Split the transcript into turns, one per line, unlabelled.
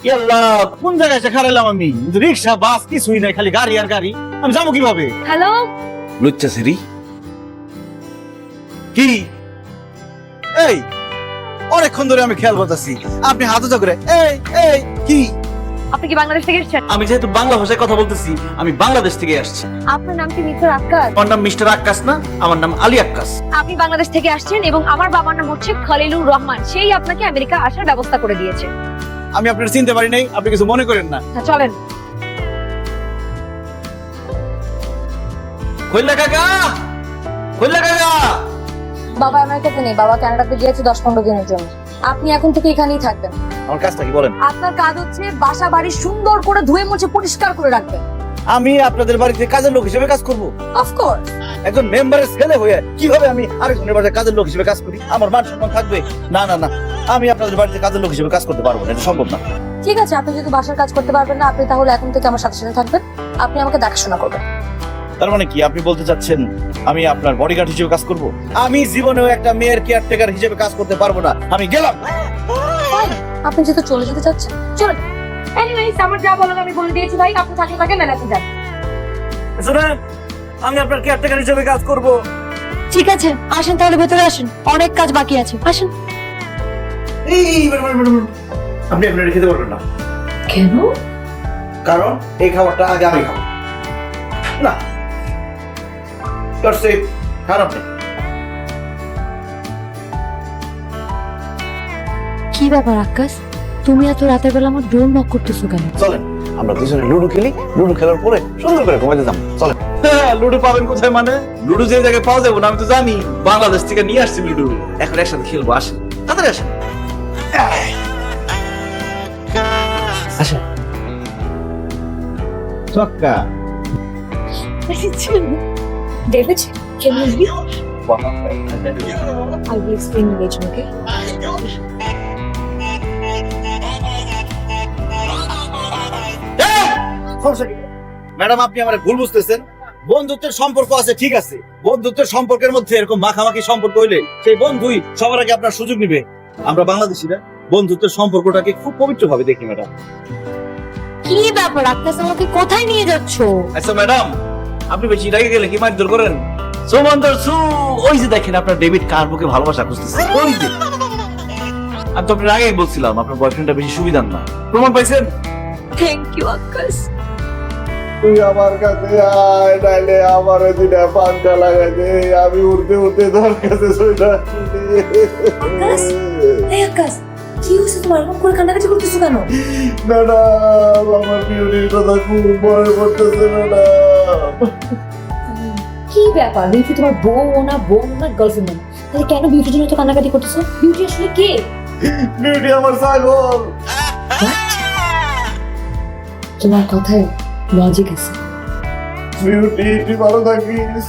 ইয়াল্লাহ, কোন জায়গায় এসে খারাইলাম আমি? রিক্সা বাস কিছুই নাই, খালি গাড়ি আর গাড়ি। আমি যাবো কিভাবে?
হ্যালো,
লুচ্চা সেরি কি? এই অনেকক্ষণ ধরে আমি খেয়াল করতেছি, আপনি হাত উঁচা করে এই এই কি?
আপনি কি বাংলাদেশ থেকে এসেছেন?
আমি যেহেতু বাংলা ভাষায় কথা বলতেছি, আমি বাংলাদেশ থেকে আসছি।
আপনার নাম কি মিস্টার আক্কাস?
আমার নাম মিস্টার আক্কাস না, আমার নাম আলী আক্কাস।
আপনি বাংলাদেশ থেকে আসছেন এবং আমার বাবার নাম হচ্ছে খলিলুর রহমান। সেই আপনাকে আমেরিকা আসার ব্যবস্থা করে দিয়েছে।
আমি আপনার চিনতে পারি নাই, আপনি কিছু মনে করেন না।
আচ্ছা, চলেন।
কইলা কাকা, কইলা কাকা।
বাবা আমেরিকাতে নেই, বাবা কানাডাতে গিয়েছে 10-15 দিনের জন্য। আপনি এখন থেকে এখানেই থাকবেন।
আমার কাজটা কি বলেন?
আপনার কাজ হচ্ছে বাসা বাড়ি সুন্দর করে ধুয়ে মুছে পরিষ্কার করে রাখবেন।
আমি আপনাদের বাড়িতে কাজের লোক হিসেবে কাজ করব?
অফকোর্স।
একজন মেম্বারের ছেলে হয়ে কিভাবে আমি আরেকজনের বাড়িতে কাজের লোক হিসেবে কাজ করি? আমার মান সম্মান থাকবে? না না না, আমি আপনাদের বাড়িতে কাজের লোক হিসেবে কাজ করতে পারবো না, এটা সম্ভব না।
ঠিক আছে, আপনি যদি বাসার কাজ করতে পারবেন না, আপনি তাহলে এখন থেকে আমার সাথে সাথে থাকবেন। আপনি আমাকে দেখাশোনা করবেন।
তার মানে কি আপনি বলতে চাচ্ছেন আমি আপনার বডিগার্ড হিসেবে কাজ করব? আমি জীবনেও একটা মেয়ের কেয়ারটেকার হিসেবে কাজ করতে পারবো না, আমি গেলাম।
Fine, আপনি যেহেতু চলে যেতে চাচ্ছেন চলেন। এনিওয়েজ, আমার যা বলার আমি বলে দিয়েছি ভাই, আপনি থাকলে থাকেন, মেলাতে যান।
শুনেন, আমি আপনার কেয়ারটেকার হিসেবে কাজ করব।
ঠিক আছে, আসেন তাহলে ভেতরে আসেন, অনেক কাজ বাকি আছে, আসেন।
আপনি আপনার খেতে পারবেন না।
কেন?
কারণ এই খাবারটা আগে আমি খাবো না। খারাপ নেই।
কি ব্যাপার আকাশ, তুমি এত রাতের বেলা আমার ডোর নক করতেছো কেন?
চলেন আমরা দুজনে লুডো খেলি, লুডো খেলার পরে সুন্দর করে ঘুমাইতে যাবো। চলেন। লুডো পাবেন কোথায় মানে? লুডো যে জায়গায় পাওয়া যাবে না আমি তো জানি, বাংলাদেশ থেকে নিয়ে আসছি লুডো। এখন একসাথে খেলবো, আসেন তাড়াতাড়ি আসেন। আসেন। ছক্কা।
David, can you leave? I will explain later, okay?
Madam, আপনি আমার ভুল বুঝতেছেন। বন্ধুত্বের সম্পর্ক আছে, ঠিক আছে, বন্ধুত্বের সম্পর্কের মধ্যে এরকম মাখামাখি সম্পর্ক হইলে সেই বন্ধুই সবার আগে আপনার সুযোগ নিবে। আমরা বাংলাদেশিরা বন্ধুত্বের সম্পর্কটাকে খুব পবিত্র ভাবে দেখি ম্যাডাম।
কি ব্যাপার আকাশ, আমাকে কোথায় নিয়ে যাচ্ছো?
আচ্ছা ম্যাডাম, আপনি বেশি রেগে গেলে কি মারধর করেন? সুমন্দর সু, ওই যে দেখেন আপনার ডেভিড কার বুকে ভালোবাসা খুঁজতেছে, ওই যে। আমি তো আপনার আগেই বলছিলাম আপনার বয়ফ্রেন্ডটা বেশি সুবিধার না। প্রমাণ পাইছেন?
থ্যাংক ইউ আকাশ।
তুই আমার কাছে আয়, নাইলে আমার দিনে পাঙ্খা লাগাই দে, আমি উঠতে উঠতে তোর কাছে শুইলা।
আকাশ, এই আকাশ, কি হয়েছে তোমার? এরকম করে কান্নাকাটি করতেছো কেন?
ম্যাডাম, আমার বিউটির কথা খুব মনে পড়তেছে ম্যাডাম।
কি ব্যাপার, বিউটি তোমার বউ না গার্লফ্রেন্ড না? তাহলে কেন বিউটির জন্য তো কান্নাকাটি করতেছো? বিউটি আসলে কে?
বিউটি আমার ছাগল।
তোমার কথায় লজিক আছে।
বিউটি, তুই ভালো থাকিস।